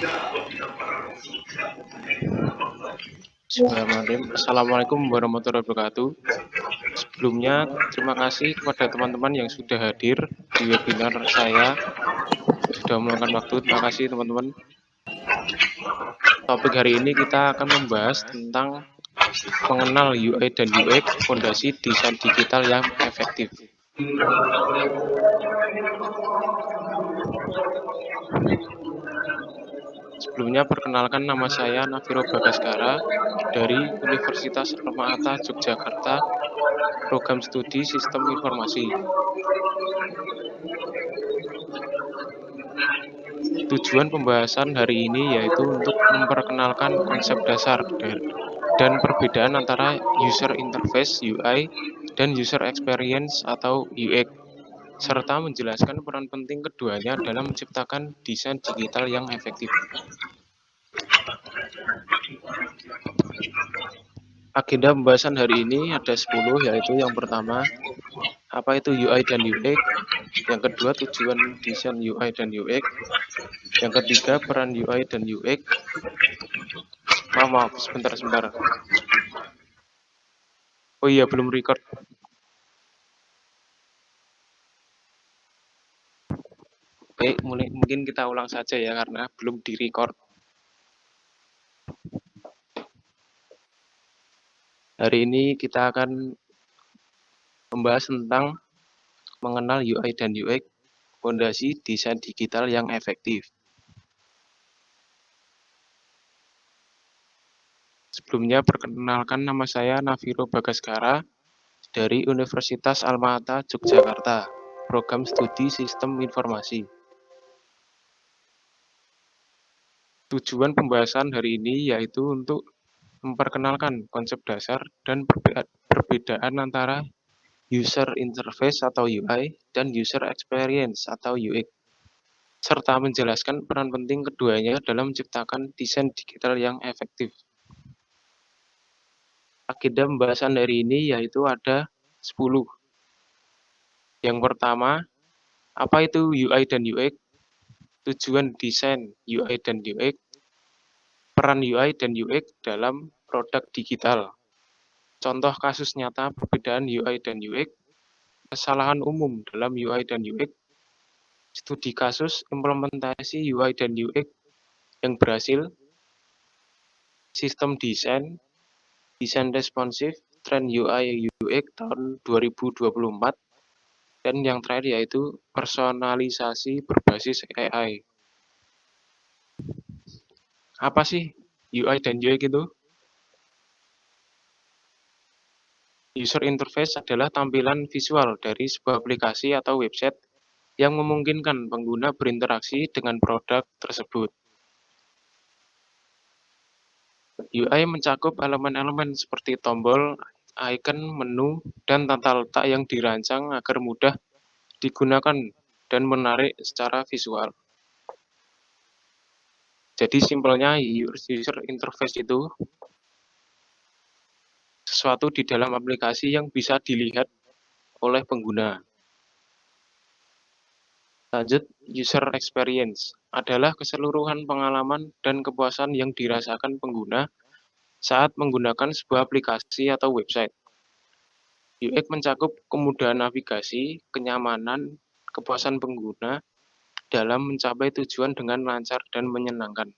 Bismillahirrahmanirrahim. Assalamualaikum warahmatullahi wabarakatuh. Sebelumnya, terima kasih kepada teman-teman yang sudah hadir di webinar saya. Sudah meluangkan waktu, terima kasih teman-teman. Topik hari ini kita akan membahas tentang mengenal UI dan UX, fondasi desain digital yang efektif. Sebelumnya, perkenalkan, nama saya Nafiro Bagaskara dari Universitas Alma-Ata Yogyakarta, Program Studi Sistem Informasi. Tujuan pembahasan hari ini yaitu untuk memperkenalkan konsep dasar dan perbedaan antara user interface UI dan user experience atau UX, serta menjelaskan peran penting keduanya dalam menciptakan desain digital yang efektif. Agenda pembahasan hari ini ada 10, yaitu yang pertama, apa itu UI dan UX, yang kedua, tujuan desain UI dan UX, yang ketiga, peran UI dan UX. Maaf, sebentar. Oh iya, belum record. Baik, mungkin kita ulang saja ya, karena belum di-record. Hari ini kita akan membahas tentang mengenal UI dan UX, fondasi desain digital yang efektif. Sebelumnya, perkenalkan, nama saya Nafiro Bagaskara dari Universitas Alma-Ata Yogyakarta, Program Studi Sistem Informasi. Tujuan pembahasan hari ini yaitu untuk memperkenalkan konsep dasar dan perbedaan antara user interface atau UI dan user experience atau UX, serta menjelaskan peran penting keduanya dalam menciptakan desain digital yang efektif. Agenda pembahasan hari ini yaitu ada 10. Yang pertama, apa itu UI dan UX, tujuan desain UI dan UX, peran UI dan UX dalam produk digital, contoh kasus nyata perbedaan UI dan UX, kesalahan umum dalam UI dan UX, studi kasus implementasi UI dan UX yang berhasil, sistem desain responsif, tren UI UX tahun 2024, dan yang terakhir yaitu personalisasi berbasis AI. Apa sih UI dan UX itu? User interface adalah tampilan visual dari sebuah aplikasi atau website yang memungkinkan pengguna berinteraksi dengan produk tersebut. UI mencakup elemen-elemen seperti tombol, icon, menu, dan tata letak yang dirancang agar mudah digunakan dan menarik secara visual. Jadi simpelnya user interface itu sesuatu di dalam aplikasi yang bisa dilihat oleh pengguna. Lanjut, user experience adalah keseluruhan pengalaman dan kepuasan yang dirasakan pengguna saat menggunakan sebuah aplikasi atau website. UX mencakup kemudahan navigasi, kenyamanan, kepuasan pengguna dalam mencapai tujuan dengan lancar dan menyenangkan.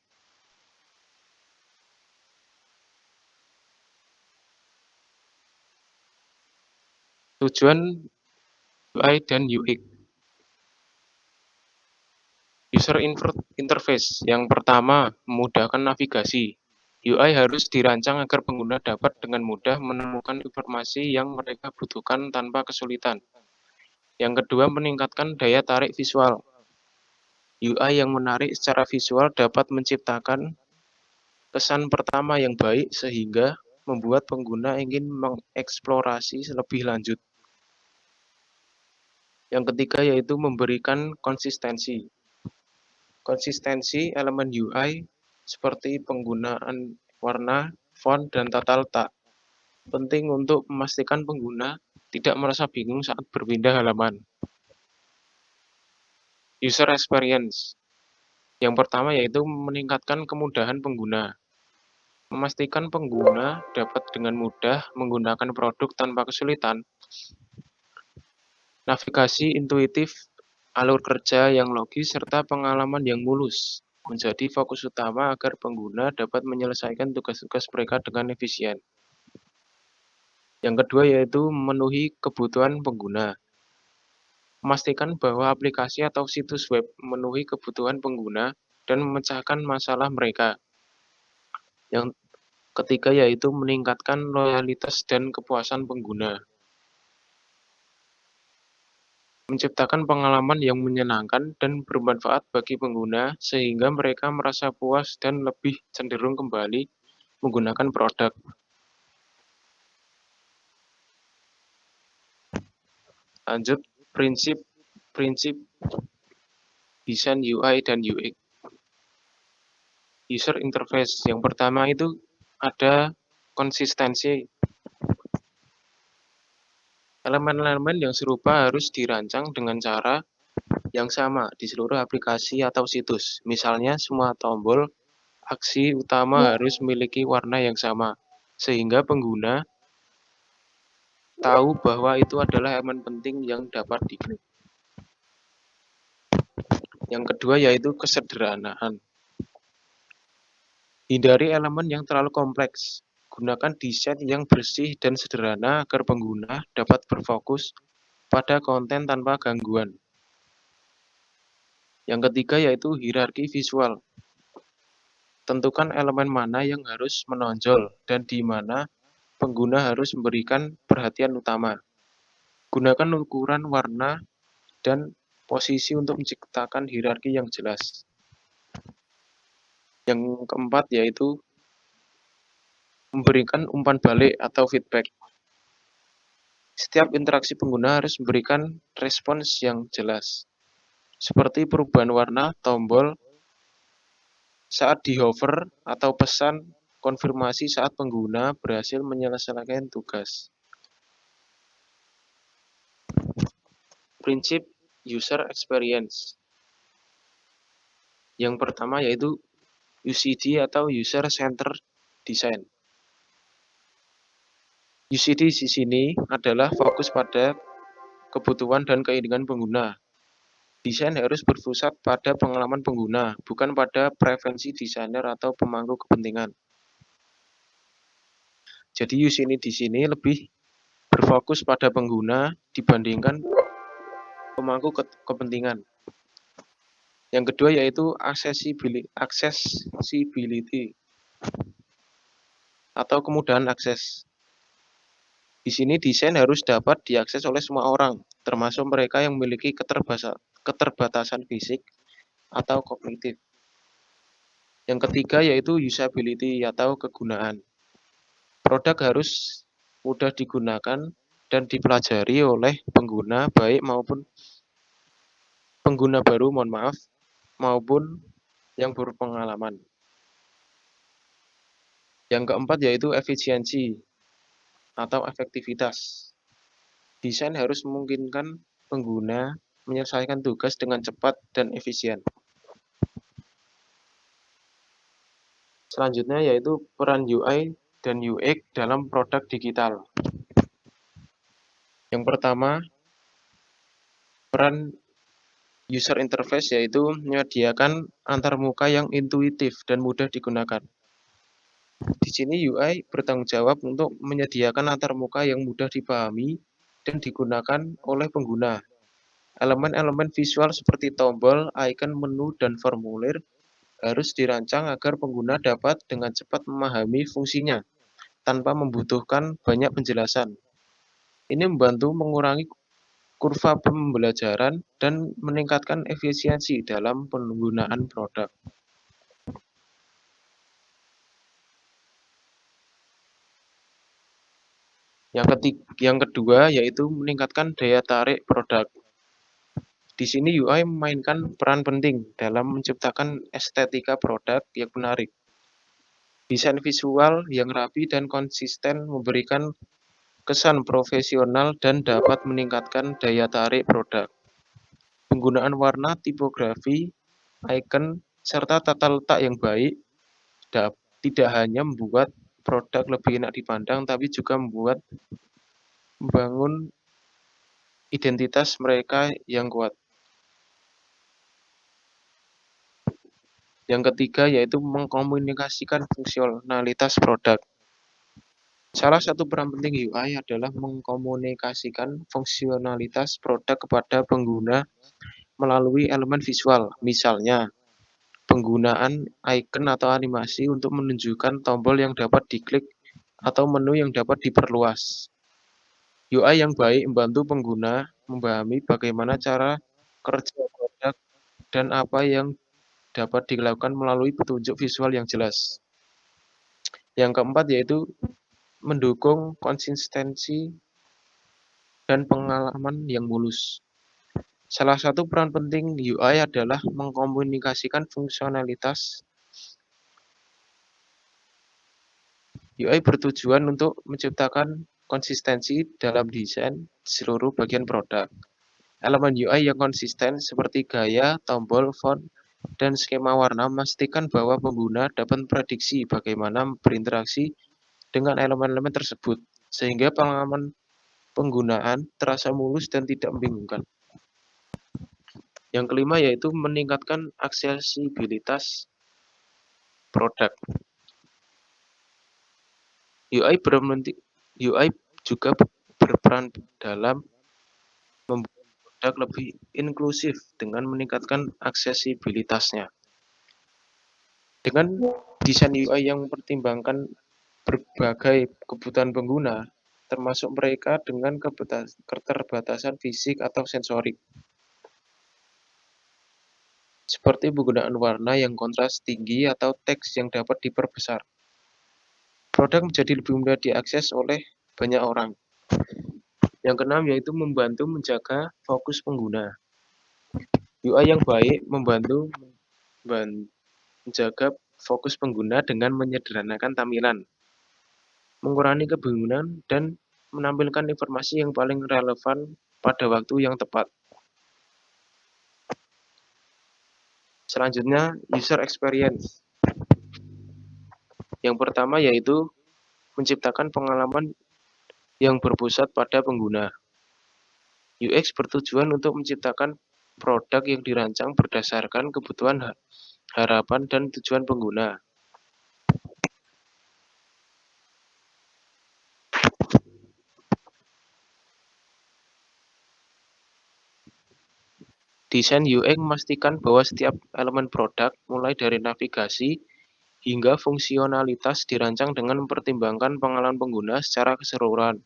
Tujuan UI dan UX. User interface yang pertama, memudahkan navigasi. UI harus dirancang agar pengguna dapat dengan mudah menemukan informasi yang mereka butuhkan tanpa kesulitan. Yang kedua, meningkatkan daya tarik visual. UI yang menarik secara visual dapat menciptakan kesan pertama yang baik sehingga membuat pengguna ingin mengeksplorasi lebih lanjut. Yang ketiga yaitu memberikan konsistensi. Konsistensi elemen UI seperti penggunaan warna, font, dan tata letak penting untuk memastikan pengguna tidak merasa bingung saat berpindah halaman. User experience. Yang pertama yaitu meningkatkan kemudahan pengguna. Memastikan pengguna dapat dengan mudah menggunakan produk tanpa kesulitan. Navigasi intuitif, alur kerja yang logis, serta pengalaman yang mulus menjadi fokus utama agar pengguna dapat menyelesaikan tugas-tugas mereka dengan efisien. Yang kedua yaitu memenuhi kebutuhan pengguna. Memastikan bahwa aplikasi atau situs web memenuhi kebutuhan pengguna dan memecahkan masalah mereka. Yang ketiga yaitu meningkatkan loyalitas dan kepuasan pengguna. Menciptakan pengalaman yang menyenangkan dan bermanfaat bagi pengguna sehingga mereka merasa puas dan lebih cenderung kembali menggunakan produk. Lanjut, prinsip desain UI dan UX. User interface. Yang pertama itu ada konsistensi. Elemen-elemen yang serupa harus dirancang dengan cara yang sama di seluruh aplikasi atau situs. Misalnya, semua tombol aksi utama harus memiliki warna yang sama, sehingga pengguna tahu bahwa itu adalah elemen penting yang dapat diklik. Yang kedua yaitu kesederhanaan. Hindari elemen yang terlalu kompleks. Gunakan desain yang bersih dan sederhana agar pengguna dapat berfokus pada konten tanpa gangguan. Yang ketiga yaitu hierarki visual. Tentukan elemen mana yang harus menonjol dan di mana pengguna harus memberikan perhatian utama. Gunakan ukuran warna dan posisi untuk menciptakan hierarki yang jelas. Yang keempat yaitu memberikan umpan balik atau feedback. Setiap interaksi pengguna harus memberikan respons yang jelas, seperti perubahan warna tombol saat di hover atau pesan konfirmasi saat pengguna berhasil menyelesaikan tugas. Prinsip user experience. Yang pertama yaitu UCD atau User Centered Design. UCD di sini adalah fokus pada kebutuhan dan keinginan pengguna. Desain harus berpusat pada pengalaman pengguna, bukan pada preferensi desainer atau pemangku kepentingan. Jadi UCD di sini lebih berfokus pada pengguna dibandingkan pemangku kepentingan. Yang kedua yaitu accessibility atau kemudahan akses. Di sini desain harus dapat diakses oleh semua orang, termasuk mereka yang memiliki keterbatasan fisik atau kognitif. Yang ketiga yaitu usability atau kegunaan. Produk harus mudah digunakan dan dipelajari oleh pengguna baik maupun pengguna baru, maupun yang berpengalaman. Yang keempat yaitu efisiensi atau efektivitas. Desain harus memungkinkan pengguna menyelesaikan tugas dengan cepat dan efisien. Selanjutnya yaitu peran UI dan UX dalam produk digital. Yang pertama, peran user interface yaitu menyediakan antarmuka yang intuitif dan mudah digunakan. Di sini UI bertanggung jawab untuk menyediakan antarmuka yang mudah dipahami dan digunakan oleh pengguna. Elemen-elemen visual seperti tombol, icon, menu, dan formulir harus dirancang agar pengguna dapat dengan cepat memahami fungsinya tanpa membutuhkan banyak penjelasan. Ini membantu mengurangi kurva pembelajaran dan meningkatkan efisiensi dalam penggunaan produk. Yang kedua yaitu meningkatkan daya tarik produk. Di sini UI memainkan peran penting dalam menciptakan estetika produk yang menarik. Desain visual yang rapi dan konsisten memberikan kesan profesional dan dapat meningkatkan daya tarik produk. Penggunaan warna, tipografi, icon, serta tata letak yang baik tidak hanya membuat produk lebih enak dipandang, tapi juga membangun identitas mereka yang kuat. Yang ketiga yaitu mengkomunikasikan fungsionalitas produk. Salah satu peran penting UI adalah mengkomunikasikan fungsionalitas produk kepada pengguna melalui elemen visual, misalnya penggunaan icon atau animasi untuk menunjukkan tombol yang dapat diklik atau menu yang dapat diperluas. UI yang baik membantu pengguna memahami bagaimana cara kerja produk dan apa yang dapat dilakukan melalui petunjuk visual yang jelas. Yang keempat yaitu mendukung konsistensi dan pengalaman yang mulus. Salah satu peran penting UI adalah mengkomunikasikan fungsionalitas. UI bertujuan untuk menciptakan konsistensi dalam desain seluruh bagian produk. Elemen UI yang konsisten seperti gaya, tombol, font, dan skema warna memastikan bahwa pengguna dapat memprediksi bagaimana berinteraksi dengan elemen-elemen tersebut, sehingga pengalaman penggunaan terasa mulus dan tidak membingungkan. Yang kelima yaitu meningkatkan aksesibilitas produk. UI juga berperan dalam membuat produk lebih inklusif dengan meningkatkan aksesibilitasnya. Dengan desain UI yang mempertimbangkan berbagai kebutuhan pengguna, termasuk mereka dengan keterbatasan fisik atau sensorik, seperti penggunaan warna yang kontras tinggi atau teks yang dapat diperbesar. Produk menjadi lebih mudah diakses oleh banyak orang. Yang keenam yaitu membantu menjaga fokus pengguna. UI yang baik membantu menjaga fokus pengguna dengan menyederhanakan tampilan, mengurangi kebingungan, dan menampilkan informasi yang paling relevan pada waktu yang tepat. Selanjutnya, user experience. Yang pertama yaitu menciptakan pengalaman yang berpusat pada pengguna. UX bertujuan untuk menciptakan produk yang dirancang berdasarkan kebutuhan, harapan, dan tujuan pengguna. Desain UX memastikan bahwa setiap elemen produk, mulai dari navigasi hingga fungsionalitas, dirancang dengan mempertimbangkan pengalaman pengguna secara keseluruhan.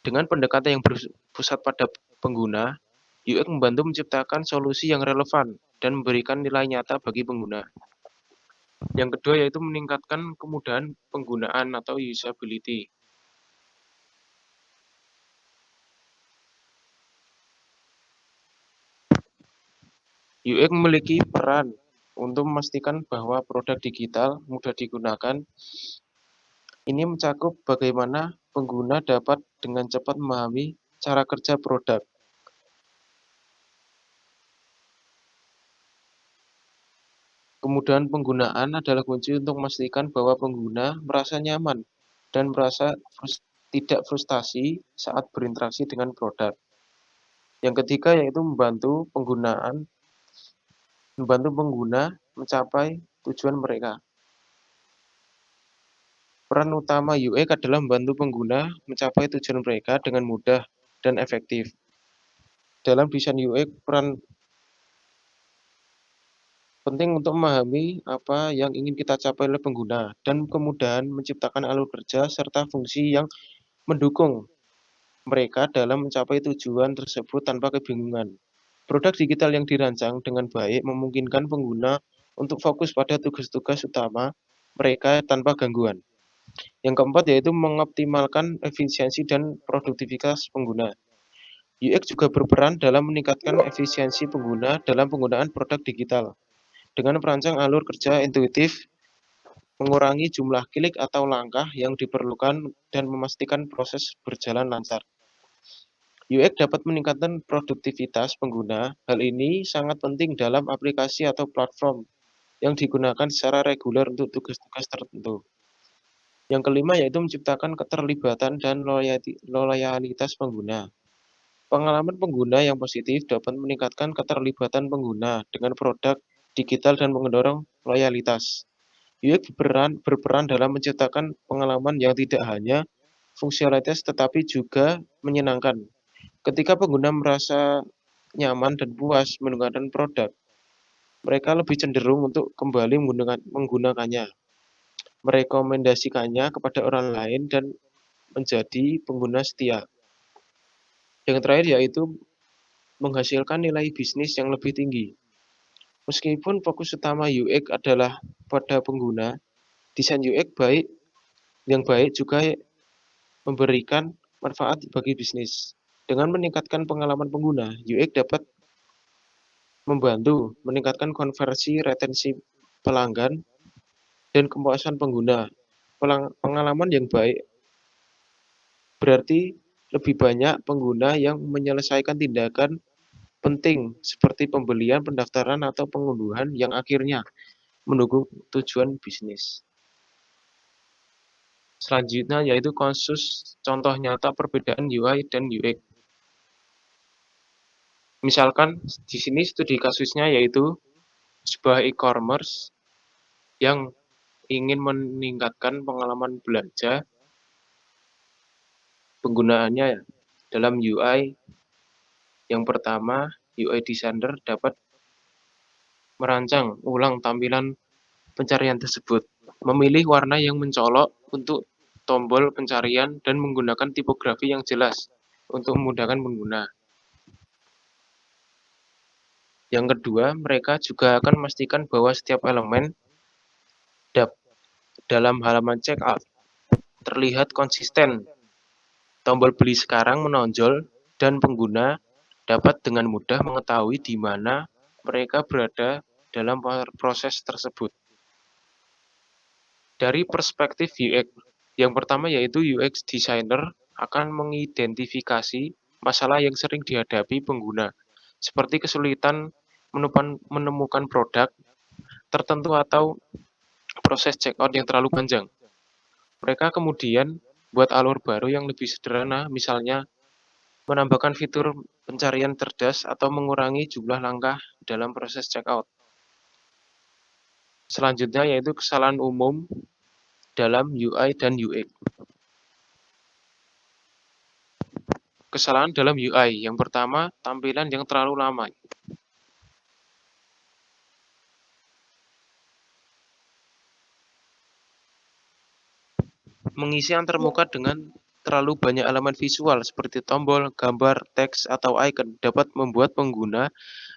Dengan pendekatan yang berpusat pada pengguna, UX membantu menciptakan solusi yang relevan dan memberikan nilai nyata bagi pengguna. Yang kedua yaitu meningkatkan kemudahan penggunaan atau usability. UX memiliki peran untuk memastikan bahwa produk digital mudah digunakan. Ini mencakup bagaimana pengguna dapat dengan cepat memahami cara kerja produk. Kemudahan penggunaan adalah kunci untuk memastikan bahwa pengguna merasa nyaman dan merasa tidak frustasi saat berinteraksi dengan produk. Yang ketiga yaitu membantu pengguna mencapai tujuan mereka. Peran utama UX adalah membantu pengguna mencapai tujuan mereka dengan mudah dan efektif. Dalam desain UX, peran penting untuk memahami apa yang ingin kita capai oleh pengguna dan kemudahan menciptakan alur kerja serta fungsi yang mendukung mereka dalam mencapai tujuan tersebut tanpa kebingungan. Produk digital yang dirancang dengan baik memungkinkan pengguna untuk fokus pada tugas-tugas utama mereka tanpa gangguan. Yang keempat yaitu mengoptimalkan efisiensi dan produktivitas pengguna. UX juga berperan dalam meningkatkan efisiensi pengguna dalam penggunaan produk digital. Dengan merancang alur kerja intuitif, mengurangi jumlah klik atau langkah yang diperlukan, dan memastikan proses berjalan lancar. UX dapat meningkatkan produktivitas pengguna. Hal ini sangat penting dalam aplikasi atau platform yang digunakan secara reguler untuk tugas-tugas tertentu. Yang kelima yaitu menciptakan keterlibatan dan loyalitas pengguna. Pengalaman pengguna yang positif dapat meningkatkan keterlibatan pengguna dengan produk digital dan mendorong loyalitas. UX berperan dalam menciptakan pengalaman yang tidak hanya fungsionalitas tetapi juga menyenangkan. Ketika pengguna merasa nyaman dan puas menggunakan produk, mereka lebih cenderung untuk kembali menggunakannya, merekomendasikannya kepada orang lain, dan menjadi pengguna setia. Yang terakhir yaitu menghasilkan nilai bisnis yang lebih tinggi. Meskipun fokus utama UX adalah pada pengguna, desain UX yang baik juga memberikan manfaat bagi bisnis. Dengan meningkatkan pengalaman pengguna, UX dapat membantu meningkatkan konversi, retensi pelanggan, dan kepuasan pengguna. Pengalaman yang baik berarti lebih banyak pengguna yang menyelesaikan tindakan penting seperti pembelian, pendaftaran, atau pengunduhan yang akhirnya mendukung tujuan bisnis. Selanjutnya yaitu contoh nyata perbedaan UI dan UX. Misalkan di sini studi kasusnya yaitu sebuah e-commerce yang ingin meningkatkan pengalaman belanja penggunaannya dalam UI. Yang pertama, UI designer dapat merancang ulang tampilan pencarian tersebut, memilih warna yang mencolok untuk tombol pencarian, dan menggunakan tipografi yang jelas untuk memudahkan pengguna. Yang kedua, mereka juga akan memastikan bahwa setiap elemen dalam halaman checkout terlihat konsisten. Tombol beli sekarang menonjol dan pengguna dapat dengan mudah mengetahui di mana mereka berada dalam proses tersebut. Dari perspektif UX, yang pertama yaitu UX designer akan mengidentifikasi masalah yang sering dihadapi pengguna, seperti kesulitan menemukan produk tertentu atau proses checkout yang terlalu panjang. Mereka kemudian buat alur baru yang lebih sederhana, misalnya menambahkan fitur pencarian cerdas atau mengurangi jumlah langkah dalam proses checkout. Selanjutnya yaitu kesalahan umum dalam UI dan UX. Kesalahan dalam UI, yang pertama, tampilan yang terlalu lama. Mengisi antarmuka dengan terlalu banyak elemen visual seperti tombol, gambar, teks, atau icon dapat membuat pengguna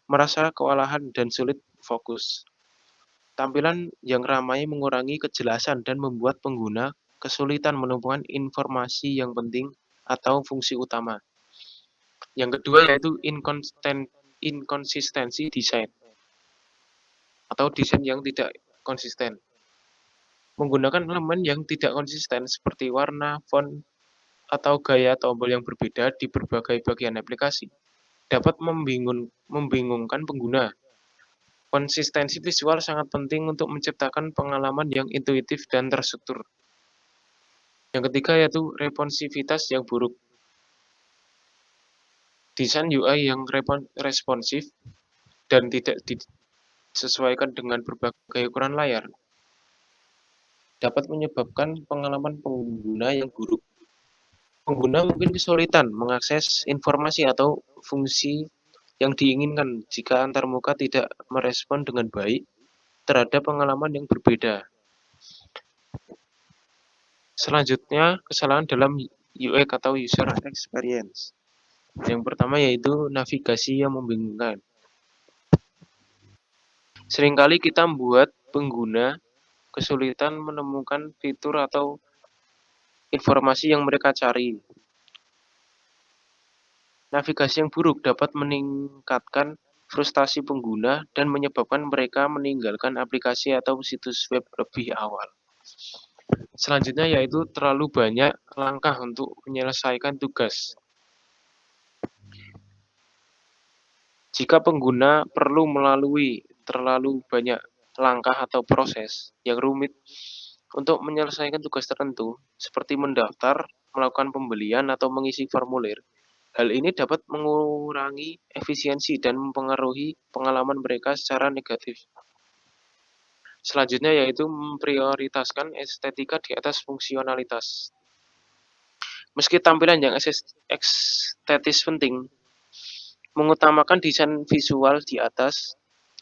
merasa kewalahan dan sulit fokus. Tampilan yang ramai mengurangi kejelasan dan membuat pengguna kesulitan menemukan informasi yang penting atau fungsi utama. Yang kedua yaitu inkonsistensi desain atau desain yang tidak konsisten. Menggunakan elemen yang tidak konsisten seperti warna, font, atau gaya tombol yang berbeda di berbagai bagian aplikasi dapat membingungkan pengguna. Konsistensi visual sangat penting untuk menciptakan pengalaman yang intuitif dan terstruktur. Yang ketiga yaitu responsivitas yang buruk. Desain UI yang responsif dan tidak disesuaikan dengan berbagai ukuran layar dapat menyebabkan pengalaman pengguna yang buruk. Pengguna mungkin kesulitan mengakses informasi atau fungsi yang diinginkan jika antarmuka tidak merespon dengan baik terhadap pengalaman yang berbeda. Selanjutnya, kesalahan dalam UX atau User Experience. Yang pertama yaitu navigasi yang membingungkan. Seringkali kita membuat pengguna kesulitan menemukan fitur atau informasi yang mereka cari. Navigasi yang buruk dapat meningkatkan frustasi pengguna dan menyebabkan mereka meninggalkan aplikasi atau situs web lebih awal. Selanjutnya yaitu terlalu banyak langkah untuk menyelesaikan tugas. Jika pengguna perlu melalui terlalu banyak langkah atau proses yang rumit untuk menyelesaikan tugas tertentu, seperti mendaftar, melakukan pembelian, atau mengisi formulir. Hal ini dapat mengurangi efisiensi dan mempengaruhi pengalaman mereka secara negatif. Selanjutnya yaitu memprioritaskan estetika di atas fungsionalitas. Meski tampilan yang estetis penting, mengutamakan desain visual di atas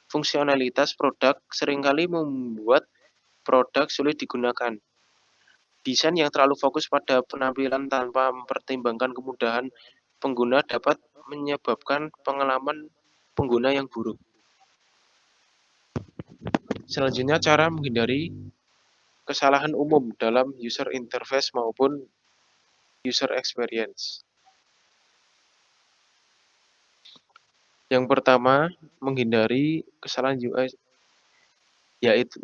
fungsionalitas produk seringkali membuat produk sulit digunakan. Desain yang terlalu fokus pada penampilan tanpa mempertimbangkan kemudahan pengguna dapat menyebabkan pengalaman pengguna yang buruk. Selanjutnya, cara menghindari kesalahan umum dalam user interface maupun user experience. Yang pertama, menghindari kesalahan UI, yaitu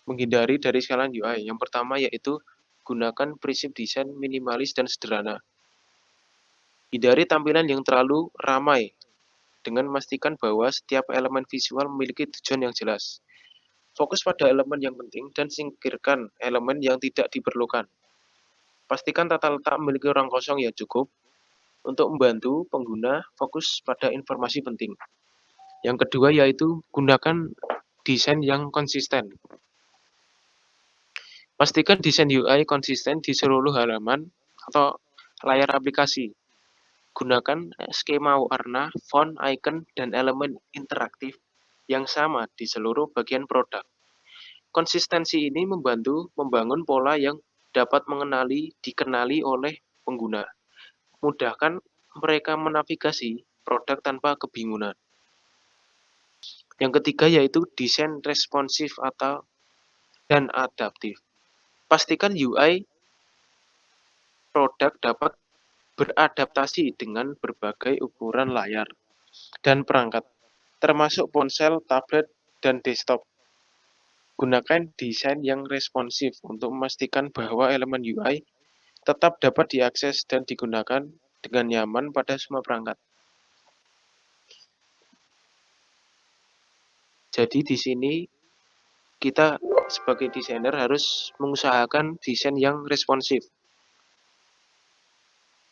menghindari dari kesalahan UI. Yang pertama yaitu gunakan prinsip desain minimalis dan sederhana. Hindari tampilan yang terlalu ramai dengan memastikan bahwa setiap elemen visual memiliki tujuan yang jelas. Fokus pada elemen yang penting dan singkirkan elemen yang tidak diperlukan. Pastikan tata letak memiliki ruang kosong yang cukup untuk membantu pengguna fokus pada informasi penting. Yang kedua yaitu gunakan desain yang konsisten. Pastikan desain UI konsisten di seluruh halaman atau layar aplikasi. Gunakan skema warna, font, icon, dan elemen interaktif yang sama di seluruh bagian produk. Konsistensi ini membantu membangun pola yang dapat dikenali oleh pengguna. Mudahkan mereka menavigasi produk tanpa kebingungan. Yang ketiga yaitu desain responsif dan adaptif. Pastikan UI produk dapat beradaptasi dengan berbagai ukuran layar dan perangkat, termasuk ponsel, tablet, dan desktop. Gunakan desain yang responsif untuk memastikan bahwa elemen UI tetap dapat diakses dan digunakan dengan nyaman pada semua perangkat. Jadi di sini kita sebagai desainer harus mengusahakan desain yang responsif.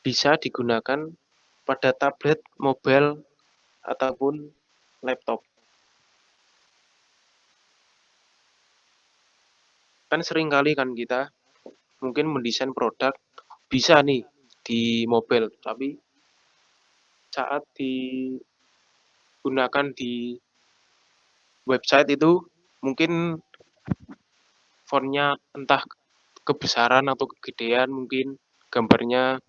Bisa digunakan pada tablet, mobile, ataupun laptop. Kan seringkali kan kita mungkin mendesain produk bisa nih di mobile, tapi saat digunakan di website itu mungkin fontnya entah kebesaran atau kegedean, mungkin gambarnya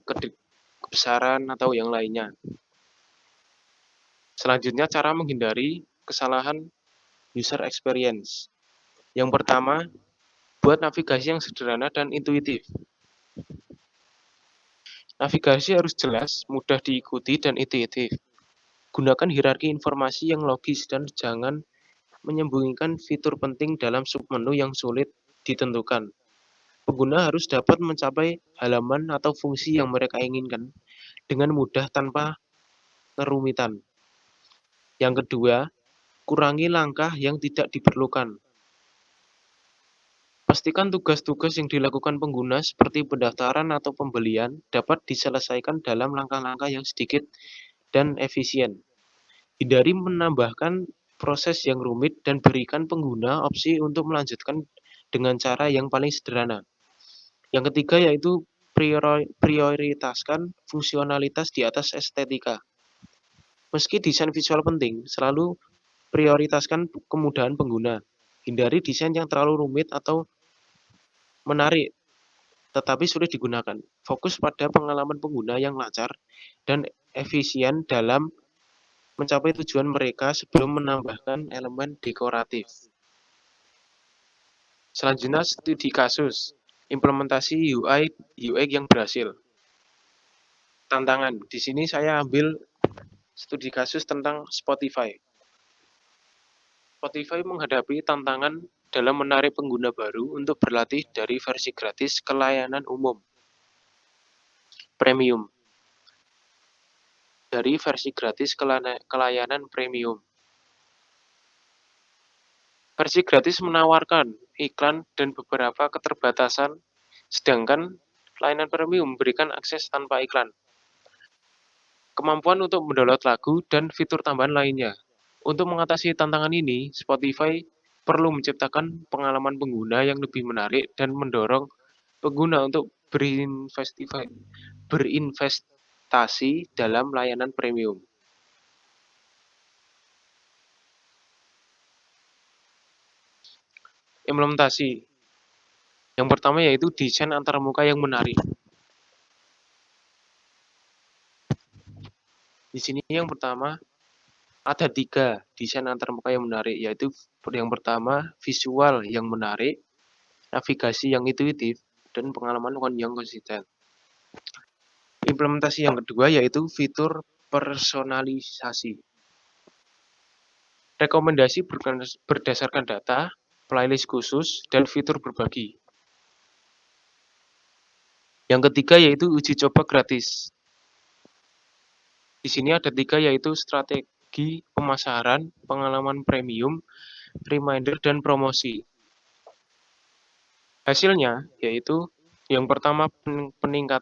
kebesaran atau yang lainnya. Selanjutnya cara menghindari kesalahan user experience. Yang pertama, buat navigasi yang sederhana dan intuitif. Navigasi harus jelas, mudah diikuti, dan intuitif. Gunakan hierarki informasi yang logis dan jangan menyembunyikan fitur penting dalam submenu yang sulit ditentukan. Pengguna harus dapat mencapai halaman atau fungsi yang mereka inginkan dengan mudah tanpa kerumitan. Yang kedua, kurangi langkah yang tidak diperlukan. Pastikan tugas-tugas yang dilakukan pengguna seperti pendaftaran atau pembelian dapat diselesaikan dalam langkah-langkah yang sedikit dan efisien. Hindari menambahkan proses yang rumit dan berikan pengguna opsi untuk melanjutkan dengan cara yang paling sederhana. Yang ketiga yaitu prioritaskan fungsionalitas di atas estetika. Meski desain visual penting, selalu prioritaskan kemudahan pengguna. Hindari desain yang terlalu rumit atau menarik, tetapi sulit digunakan. Fokus pada pengalaman pengguna yang lancar dan efisien dalam mencapai tujuan mereka sebelum menambahkan elemen dekoratif. Selanjutnya, studi kasus. Implementasi UI UX yang berhasil. Tantangan. Di sini saya ambil studi kasus tentang Spotify. Spotify menghadapi tantangan dalam menarik pengguna baru untuk berlatih dari versi gratis ke layanan umum premium. dari versi gratis ke layanan premium. Versi gratis menawarkan iklan dan beberapa keterbatasan, sedangkan layanan premium memberikan akses tanpa iklan, kemampuan untuk mendownload lagu, dan fitur tambahan lainnya. Untuk mengatasi tantangan ini, Spotify perlu menciptakan pengalaman pengguna yang lebih menarik dan mendorong pengguna untuk berinvestasi dalam layanan premium. Implementasi. Yang pertama yaitu desain antarmuka yang menarik. Di sini yang pertama ada 3 desain antarmuka yang menarik, yaitu yang pertama visual yang menarik, navigasi yang intuitif, dan pengalaman yang konsisten. Implementasi yang kedua yaitu fitur personalisasi. Rekomendasi berdasarkan data, playlist khusus, dan fitur berbagi. Yang ketiga yaitu uji coba gratis. Di sini ada 3 yaitu strategi pemasaran, pengalaman premium, reminder, dan promosi. Hasilnya yaitu yang pertama peningkatan